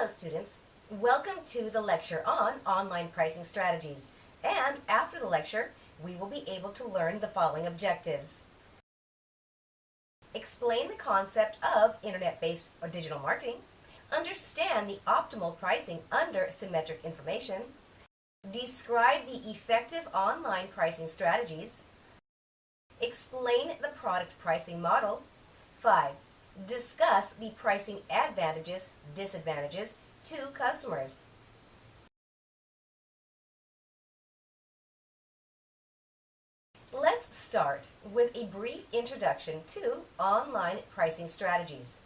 Hello students, welcome to the lecture on online pricing strategies, and after the lecture we will be able to learn the following objectives. Explain the concept of internet-based or digital marketing, understand the optimal pricing under symmetric information, describe the effective online pricing strategies, explain the product pricing model. 5. Discuss the pricing advantages, disadvantages to customers. Let's start with a brief introduction to online pricing strategies.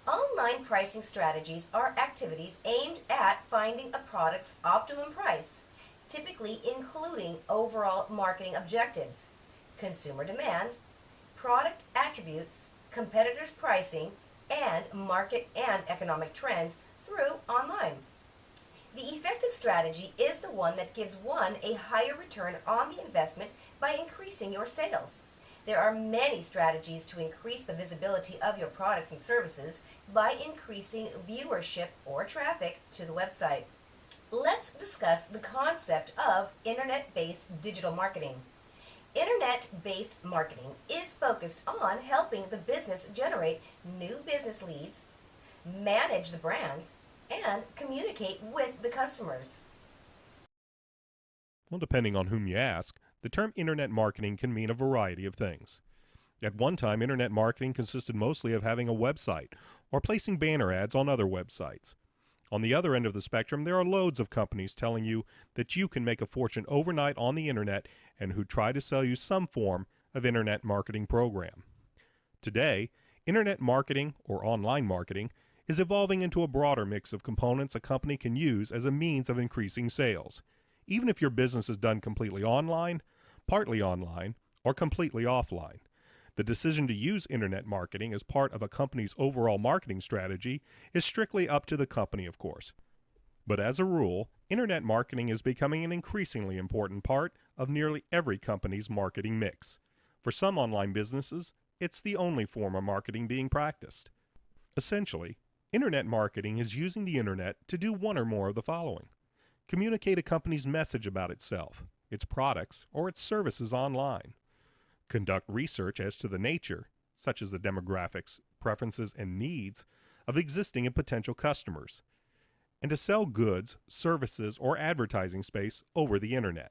Online pricing strategies are activities aimed at finding a product's optimum price, typically including overall marketing objectives, consumer demand, product attributes, competitors' pricing, and market and economic trends through online. The effective strategy is the one that gives one a higher return on the investment by increasing your sales. There are many strategies to increase the visibility of your products and services by increasing viewership or traffic to the website. Let's discuss the concept of internet-based digital marketing. Internet-based marketing is focused on helping the business generate new business leads, manage the brand, and communicate with the customers. Well, depending on whom you ask, the term internet marketing can mean a variety of things. At one time, internet marketing consisted mostly of having a website or placing banner ads on other websites. On the other end of the spectrum, there are loads of companies telling you that you can make a fortune overnight on the internet and who try to sell you some form of internet marketing program. Today, internet marketing or online marketing is evolving into a broader mix of components a company can use as a means of increasing sales, even if your business is done completely online, partly online, or completely offline. The decision to use internet marketing as part of a company's overall marketing strategy is strictly up to the company, of course. But as a rule, internet marketing is becoming an increasingly important part of nearly every company's marketing mix. For some online businesses, it's the only form of marketing being practiced. Essentially, internet marketing is using the internet to do one or more of the following: communicate a company's message about itself, its products, or its services online. Conduct research as to the nature, such as the demographics, preferences, and needs of existing and potential customers, and to sell goods, services, or advertising space over the internet.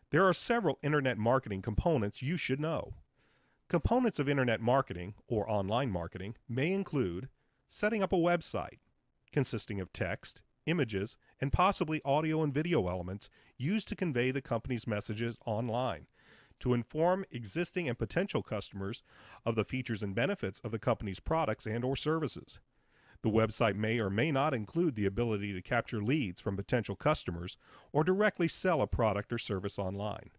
There are several internet marketing components you should know. Components of internet marketing, or online marketing, may include setting up a website, consisting of text, images, and possibly audio and video elements used to convey the company's messages online, to inform existing and potential customers of the features and benefits of the company's products and or services. The website may or may not include the ability to capture leads from potential customers or directly sell a product or service online.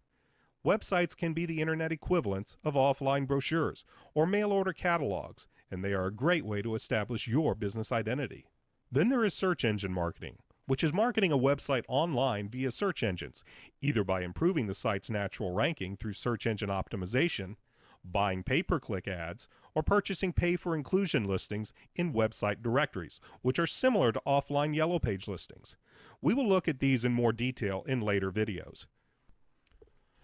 Websites can be the internet equivalents of offline brochures or mail order catalogs, and they are a great way to establish your business identity. Then there is search engine marketing, which is marketing a website online via search engines, either by improving the site's natural ranking through search engine optimization, buying pay-per-click ads, or purchasing pay-for-inclusion listings in website directories, which are similar to offline Yellow Page listings. We will look at these in more detail in later videos.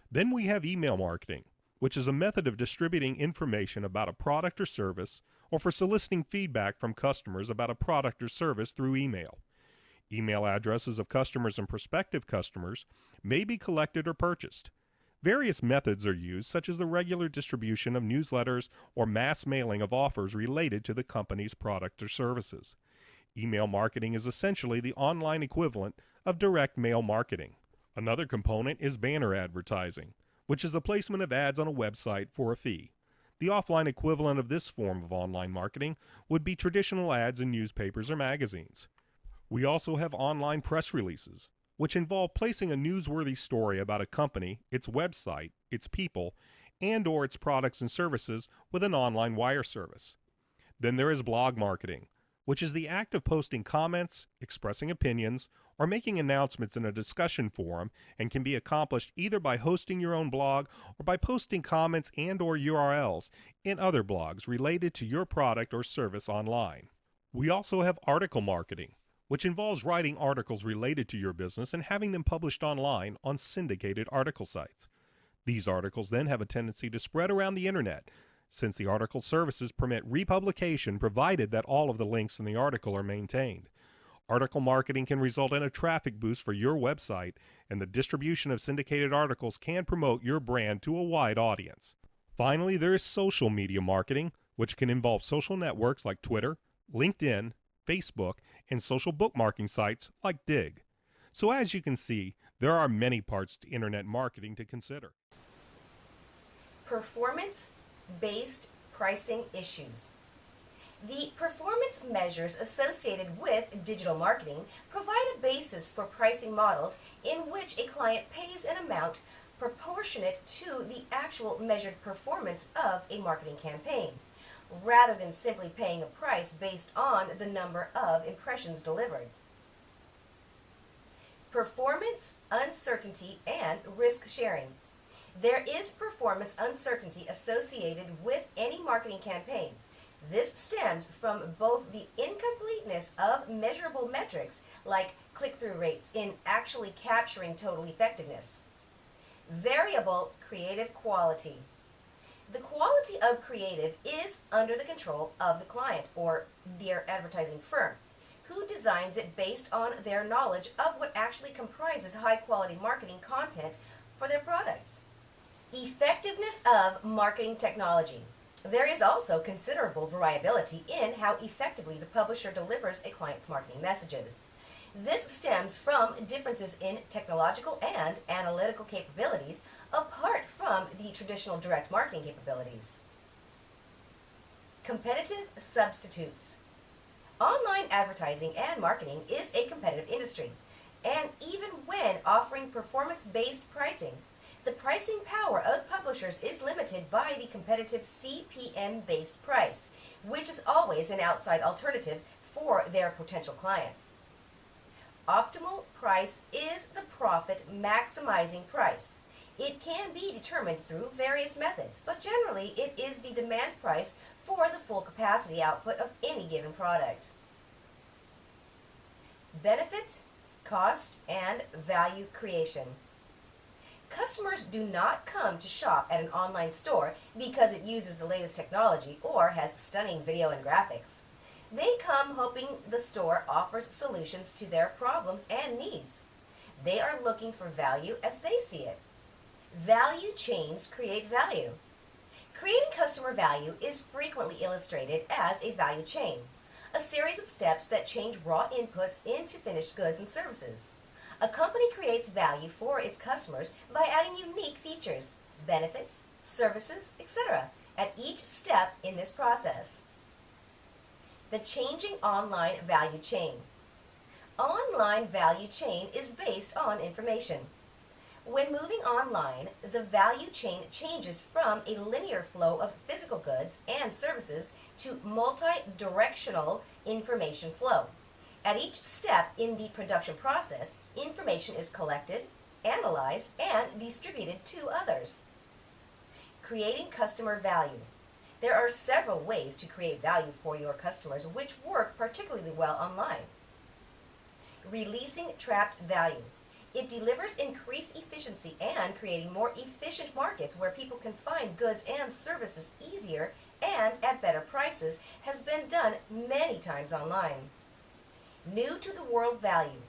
Then we have email marketing, which is a method of distributing information about a product or service, or for soliciting feedback from customers about a product or service through email. Email addresses of customers and prospective customers may be collected or purchased. Various methods are used, such as the regular distribution of newsletters or mass mailing of offers related to the company's product or services. Email marketing is essentially the online equivalent of direct mail marketing. Another component is banner advertising, which is the placement of ads on a website for a fee. The offline equivalent of this form of online marketing would be traditional ads in newspapers or magazines. We also have online press releases, which involve placing a newsworthy story about a company, its website, its people, and or its products and services with an online wire service. Then there is blog marketing, which is the act of posting comments, expressing opinions, or making announcements in a discussion forum, and can be accomplished either by hosting your own blog or by posting comments and or URLs in other blogs related to your product or service online. We also have article marketing, which involves writing articles related to your business and having them published online on syndicated article sites. These articles then have a tendency to spread around the internet, since the article services permit republication provided that all of the links in the article are maintained. Article marketing can result in a traffic boost for your website, and the distribution of syndicated articles can promote your brand to a wide audience. Finally, there is social media marketing, which can involve social networks like Twitter, LinkedIn, Facebook, and social bookmarking sites like Dig. So as you can see, there are many parts to internet marketing to consider. Performance-based pricing issues. The performance measures associated with digital marketing provide a basis for pricing models in which a client pays an amount proportionate to the actual measured performance of a marketing campaign, rather than simply paying a price based on the number of impressions delivered. Performance uncertainty and risk sharing. There is performance uncertainty associated with any marketing campaign. This stems from both the incompleteness of measurable metrics like click-through rates in actually capturing total effectiveness. Variable creative quality. The quality of creative is under the control of the client or their advertising firm, who designs it based on their knowledge of what actually comprises high-quality marketing content for their products. Effectiveness of marketing technology. There is also considerable variability in how effectively the publisher delivers a client's marketing messages. This stems from differences in technological and analytical capabilities apart from the traditional direct marketing capabilities. Competitive substitutes. Online advertising and marketing is a competitive industry, and even when offering performance-based pricing, the pricing power of publishers is limited by the competitive CPM-based price, which is always an outside alternative for their potential clients. Optimal price is the profit maximizing price. It can be determined through various methods, but generally it is the demand price for the full capacity output of any given product. Benefit, cost, and value creation. Customers do not come to shop at an online store because it uses the latest technology or has stunning video and graphics. They come hoping the store offers solutions to their problems and needs. They are looking for value as they see it. Value chains create value. Creating customer value is frequently illustrated as a value chain, a series of steps that change raw inputs into finished goods and services. A company creates value for its customers by adding unique features, benefits, services, etc. at each step in this process. The changing online value chain. Online value chain is based on information. When moving online, the value chain changes from a linear flow of physical goods and services to multi-directional information flow. At each step in the production process, information is collected, analyzed, and distributed to others. Creating customer value. There are several ways to create value for your customers which work particularly well online. Releasing trapped value. It delivers increased efficiency and creating more efficient markets where people can find goods and services easier and at better prices has been done many times online. New to the world value.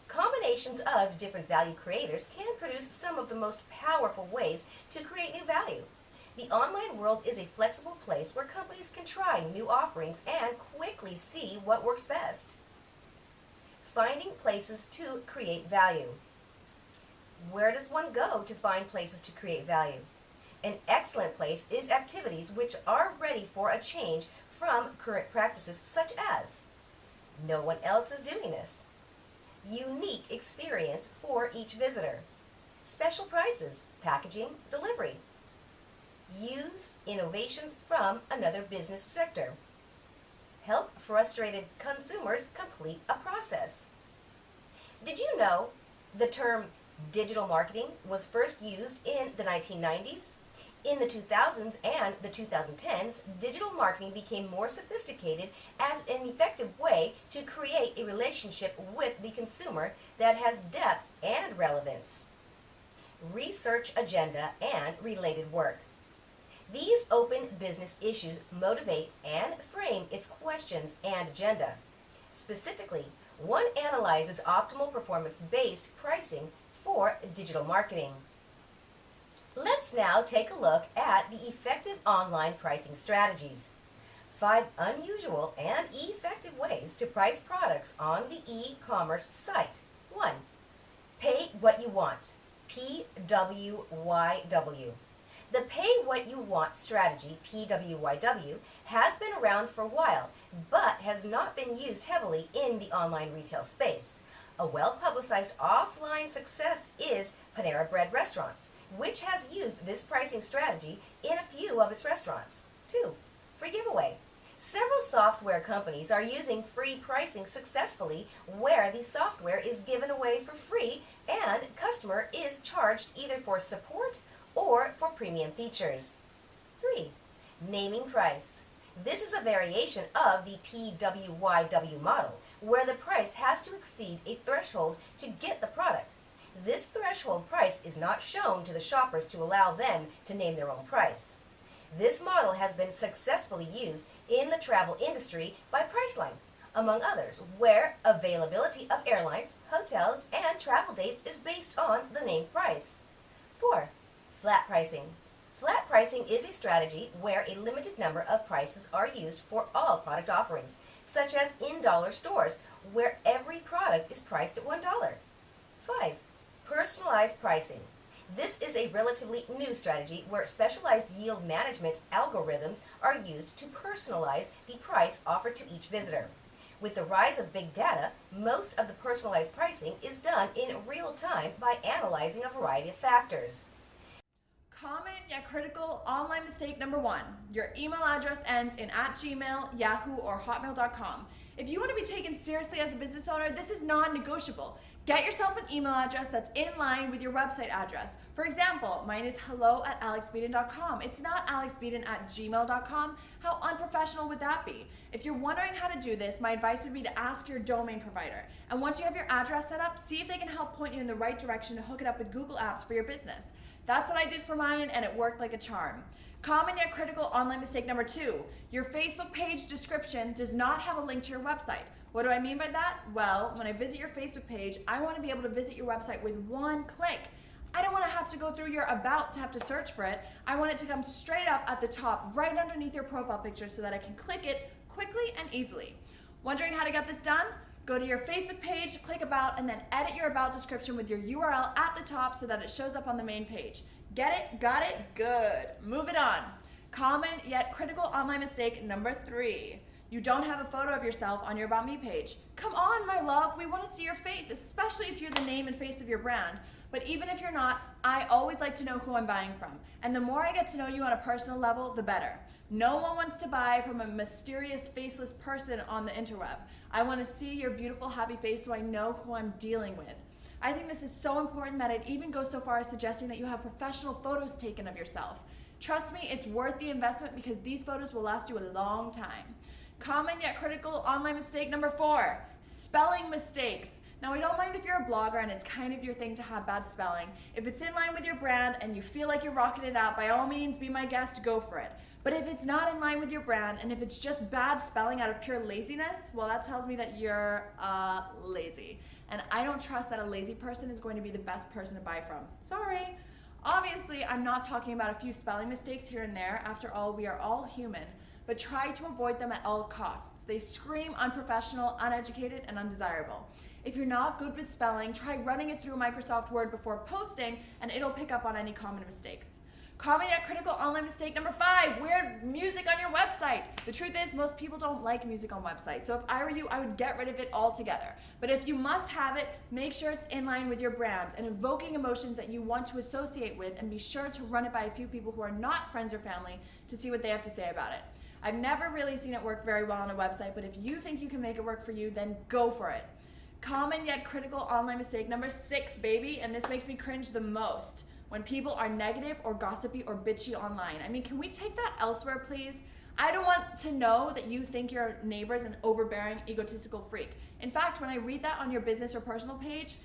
Combinations of different value creators can produce some of the most powerful ways to create new value. The online world is a flexible place where companies can try new offerings and quickly see what works best. Finding places to create value. Where does one go to find places to create value? An excellent place is activities which are ready for a change from current practices such as no one else is doing this, unique experience for each visitor, special prices, packaging, delivery, use innovations from another business sector, help frustrated consumers complete a process. Did you know the term digital marketing was first used in the 1990s? In the 2000s and the 2010s, digital marketing became more sophisticated as an effective way to create a relationship with the consumer that has depth and relevance. Research agenda and related work. These open business issues motivate and frame its questions and agenda. Specifically, one analyzes optimal performance-based pricing for digital marketing. Let's now take a look at the effective online pricing strategies. 5 unusual and effective ways to price products on the e-commerce site. 1. Pay what you want. PWYW. The Pay What You Want strategy, PWYW, has been around for a while, but has not been used heavily in the online retail space. A well-publicized offline success is Panera Bread Restaurants, which has used this pricing strategy in a few of its restaurants. 2. Free giveaway. Several software companies are using free pricing successfully, where the software is given away for free and customer is charged either for support or for premium features. 3. Naming price. This is a variation of the PWYW model, where the price has to exceed a threshold to get the product. This threshold price is not shown to the shoppers to allow them to name their own price. This model has been successfully used in the travel industry by Priceline, among others, where availability of airlines, hotels, and travel dates is based on the named price. 4. Flat pricing. Flat pricing is a strategy where a limited number of prices are used for all product offerings, such as in dollar stores, where every product is priced at $1. 5. Personalized pricing. This is a relatively new strategy where specialized yield management algorithms are used to personalize the price offered to each visitor. With the rise of big data, most of the personalized pricing is done in real time by analyzing a variety of factors. Common yet critical online mistake number 1. Your email address ends in @Gmail, Yahoo, or Hotmail.com. If you want to be taken seriously as a business owner, this is non-negotiable. Get yourself an email address that's in line with your website address. For example, mine is hello@alexbeaton.com. It's not alexbeaton@gmail.com. How unprofessional would that be? If you're wondering how to do this, my advice would be to ask your domain provider. And once you have your address set up, see if they can help point you in the right direction to hook it up with Google Apps for your business. That's what I did for mine, and it worked like a charm. Common yet critical online mistake number 2. Your Facebook page description does not have a link to your website. What do I mean by that? Well, when I visit your Facebook page, I want to be able to visit your website with one click. I don't want to have to go through your about to have to search for it. I want it to come straight up at the top, right underneath your profile picture, so that I can click it quickly and easily. Wondering how to get this done? Go to your Facebook page, click about, and then edit your about description with your URL at the top so that it shows up on the main page. Get it? Got it? Good. Move it on. Common yet critical online mistake number 3. You don't have a photo of yourself on your About Me page. Come on, my love, we want to see your face, especially if you're the name and face of your brand. But even if you're not, I always like to know who I'm buying from. And the more I get to know you on a personal level, the better. No one wants to buy from a mysterious, faceless person on the interweb. I want to see your beautiful, happy face so I know who I'm dealing with. I think this is so important that I'd even go so far as suggesting that you have professional photos taken of yourself. Trust me, it's worth the investment because these photos will last you a long time. Common yet critical online mistake number 4, spelling mistakes. Now, I don't mind if you're a blogger and it's kind of your thing to have bad spelling. If it's in line with your brand and you feel like you're rocking it out, by all means, be my guest, go for it. But if it's not in line with your brand and if it's just bad spelling out of pure laziness, well, that tells me that you're lazy. And I don't trust that a lazy person is going to be the best person to buy from. Sorry. Obviously, I'm not talking about a few spelling mistakes here and there. After all, we are all human. But try to avoid them at all costs. They scream unprofessional, uneducated, and undesirable. If you're not good with spelling, try running it through Microsoft Word before posting, and it'll pick up on any common mistakes. Common yet critical online mistake number 5, weird music on your website. The truth is, most people don't like music on websites, so if I were you, I would get rid of it altogether. But if you must have it, make sure it's in line with your brand and evoking emotions that you want to associate with, and be sure to run it by a few people who are not friends or family to see what they have to say about it. I've never really seen it work very well on a website, but if you think you can make it work for you, then go for it. Common yet critical online mistake number 6, baby, and this makes me cringe the most. when people are negative or gossipy or bitchy online. I mean, can we take that elsewhere, please? I don't want to know that you think your neighbor's an overbearing, egotistical freak. In fact, when I read that on your business or personal page,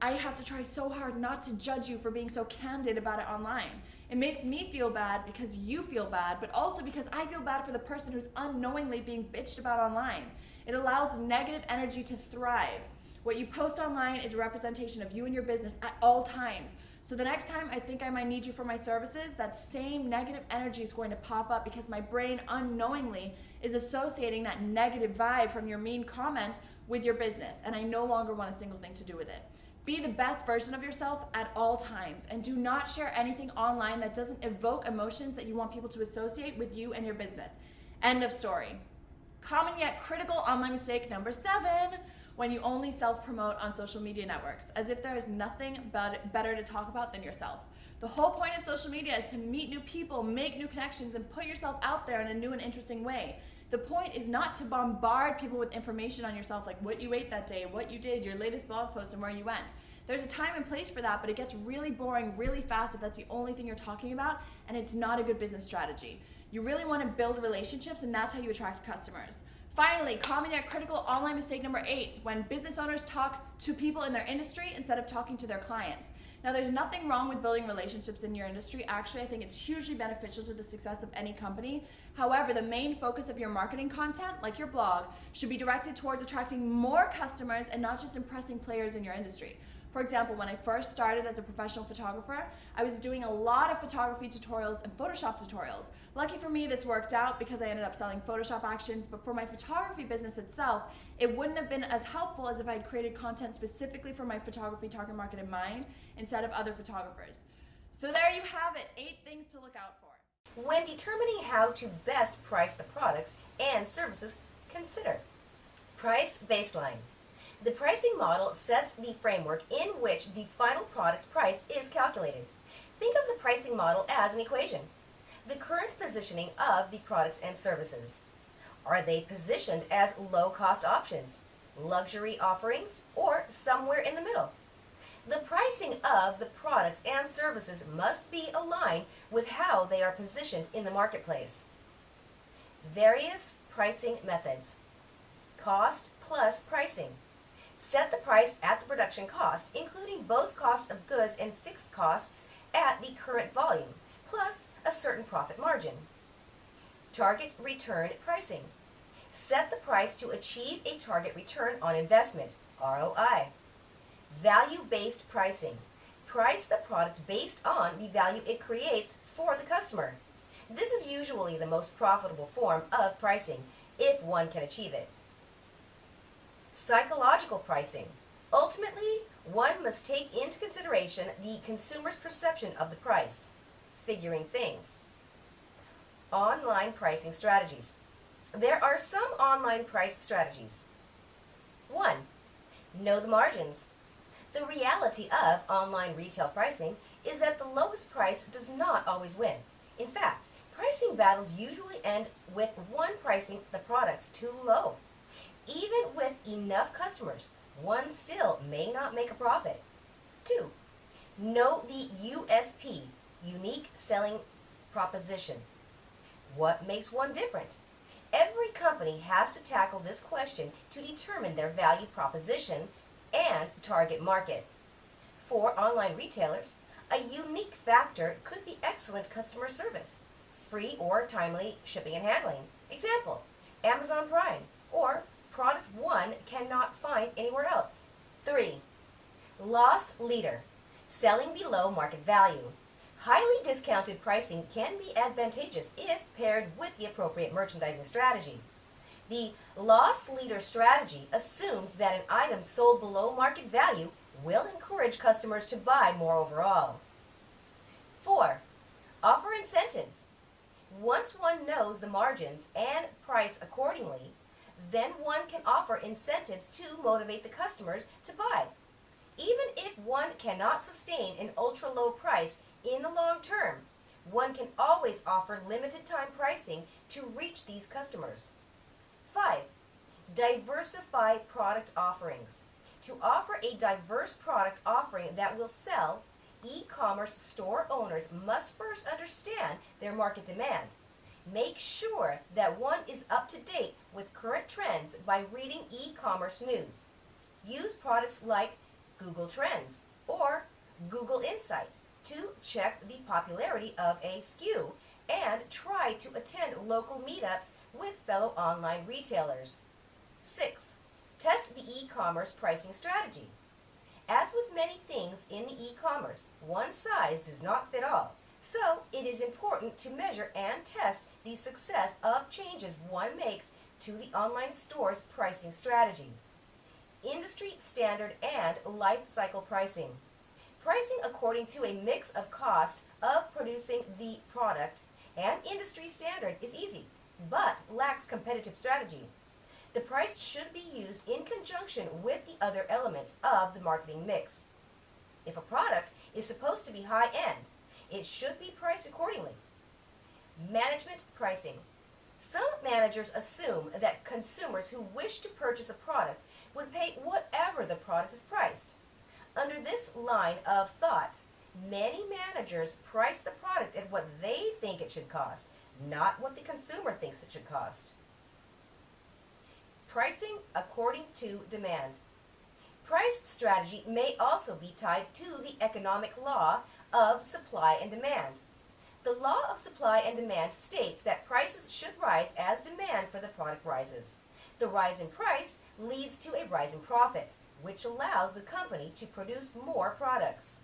I have to try so hard not to judge you for being so candid about it online. It makes me feel bad because you feel bad, but also because I feel bad for the person who's unknowingly being bitched about online. It allows negative energy to thrive. What you post online is a representation of you and your business at all times. So the next time I think I might need you for my services, that same negative energy is going to pop up because my brain unknowingly is associating that negative vibe from your mean comment with your business, and I no longer want a single thing to do with it. Be the best version of yourself at all times, and do not share anything online that doesn't evoke emotions that you want people to associate with you and your business. End of story. Common yet critical online mistake number 7, when you only self-promote on social media networks, as if there is nothing better to talk about than yourself. The whole point of social media is to meet new people, make new connections, and put yourself out there in a new and interesting way. The point is not to bombard people with information on yourself, like what you ate that day, what you did, your latest blog post, and where you went. There's a time and place for that, but it gets really boring really fast if that's the only thing you're talking about, and it's not a good business strategy. You really want to build relationships, and that's how you attract customers. Finally, common yet critical online mistake number 8, when business owners talk to people in their industry instead of talking to their clients. Now, there's nothing wrong with building relationships in your industry. Actually, I think it's hugely beneficial to the success of any company. However, the main focus of your marketing content, like your blog, should be directed towards attracting more customers and not just impressing players in your industry. For example, when I first started as a professional photographer, I was doing a lot of photography tutorials and Photoshop tutorials. Lucky for me, this worked out because I ended up selling Photoshop actions, but for my photography business itself, it wouldn't have been as helpful as if I had created content specifically for my photography target market in mind instead of other photographers. So there you have it, 8 things to look out for. When determining how to best price the products and services, consider price baseline. The pricing model sets the framework in which the final product price is calculated. Think of the pricing model as an equation. The current positioning of the products and services. Are they positioned as low-cost options, luxury offerings, or somewhere in the middle? The pricing of the products and services must be aligned with how they are positioned in the marketplace. Various pricing methods. Cost plus pricing. Set the price at the production cost, including both cost of goods and fixed costs at the current volume, plus a certain profit margin. Target return pricing. Set the price to achieve a target return on investment, ROI. Value-based pricing. Price the product based on the value it creates for the customer. This is usually the most profitable form of pricing, if one can achieve it. Psychological pricing. Ultimately, one must take into consideration the consumer's perception of the price. Figuring things. Online pricing strategies. There are some online price strategies. 1. Know the margins. The reality of online retail pricing is that the lowest price does not always win. In fact, pricing battles usually end with one pricing the products too low. Even with enough customers, one still may not make a profit. 2. Know the USP, unique selling proposition. What makes one different? Every company has to tackle this question to determine their value proposition and target market. For online retailers, a unique factor could be excellent customer service, free or timely shipping and handling. Example, Amazon Prime, or product one cannot find anywhere else. 3. Loss leader, selling below market value. Highly discounted pricing can be advantageous if paired with the appropriate merchandising strategy. The loss leader strategy assumes that an item sold below market value will encourage customers to buy more overall. 4. Offer incentives. Once one knows the margins and price accordingly, then one can offer incentives to motivate the customers to buy. Even if one cannot sustain an ultra-low price in the long term, one can always offer limited time pricing to reach these customers. 5. Diversify product offerings. To offer a diverse product offering that will sell, e-commerce store owners must first understand their market demand. Make sure that one is up to date with current trends by reading e-commerce news. Use products like Google Trends or Google Insight to check the popularity of a SKU and try to attend local meetups with fellow online retailers. 6. Test the e-commerce pricing strategy. As with many things in the e-commerce, one size does not fit all, so it is important to measure and test the success of changes one makes to the online store's pricing strategy. Industry standard and life cycle pricing. Pricing according to a mix of cost of producing the product and industry standard is easy, but lacks competitive strategy. The price should be used in conjunction with the other elements of the marketing mix. If a product is supposed to be high-end, it should be priced accordingly. Management pricing. Some managers assume that consumers who wish to purchase a product would pay whatever the product is priced. Under this line of thought, many managers price the product at what they think it should cost, not what the consumer thinks it should cost. Pricing according to demand. Price strategy may also be tied to the economic law of supply and demand. The law of supply and demand states that prices should rise as demand for the product rises. The rise in price leads to a rise in profits, which allows the company to produce more products.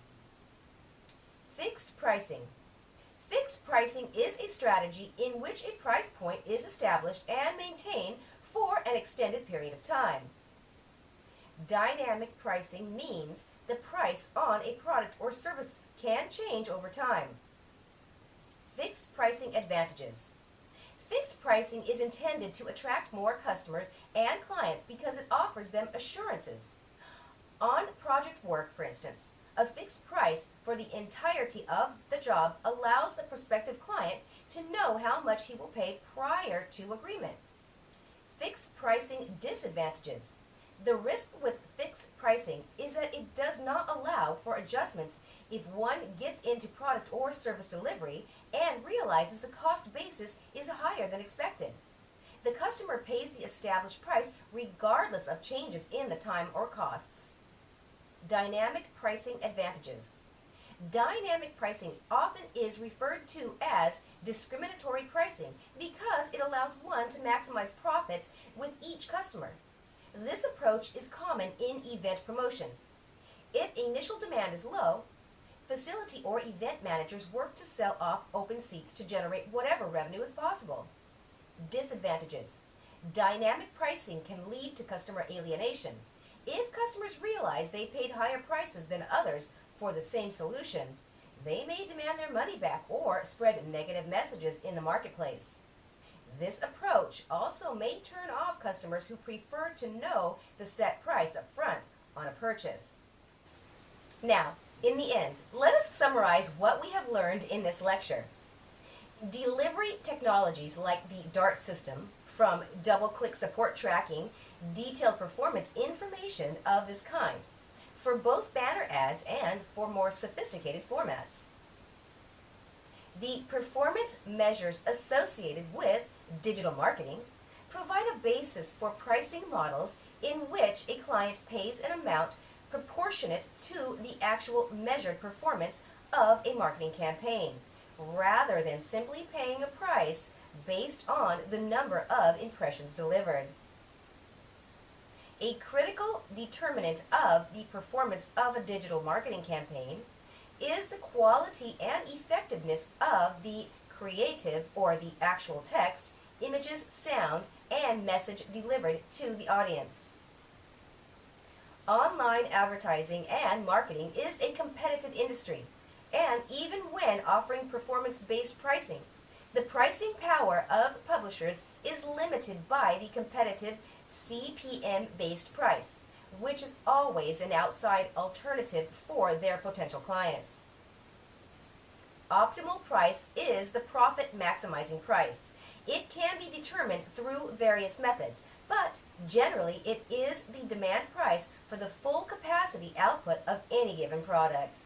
Fixed pricing. Fixed pricing is a strategy in which a price point is established and maintained for an extended period of time. Dynamic pricing means the price on a product or service can change over time. Fixed pricing advantages. Fixed pricing is intended to attract more customers and clients because it offers them assurances. On project work, for instance, a fixed price for the entirety of the job allows the prospective client to know how much he will pay prior to agreement. Fixed pricing disadvantages. The risk with fixed pricing is that it does not allow for adjustments if one gets into product or service delivery and realizes the cost basis is higher than expected. The customer pays the established price regardless of changes in the time or costs. Dynamic pricing advantages. Dynamic pricing often is referred to as discriminatory pricing because it allows one to maximize profits with each customer. This approach is common in event promotions. If initial demand is low, facility or event managers work to sell off open seats to generate whatever revenue is possible. Disadvantages. Dynamic pricing can lead to customer alienation. If customers realize they paid higher prices than others for the same solution, they may demand their money back or spread negative messages in the marketplace. This approach also may turn off customers who prefer to know the set price up front on a purchase. Now, in the end, let us summarize what we have learned in this lecture. Delivery technologies like the DART system, from double-click support tracking, detailed performance information of this kind, for both banner ads and for more sophisticated formats. The performance measures associated with digital marketing provide a basis for pricing models in which a client pays an amount proportionate to the actual measured performance of a marketing campaign, rather than simply paying a price based on the number of impressions delivered. A critical determinant of the performance of a digital marketing campaign is the quality and effectiveness of the creative or the actual text, images, sound, and message delivered to the audience. Online advertising and marketing is a competitive industry, and even when offering performance-based pricing, the pricing power of publishers is limited by the competitive CPM-based price, which is always an outside alternative for their potential clients. Optimal price is the profit-maximizing price. It can be determined through various methods, but generally it is the demand price for the full capacity output of any given product.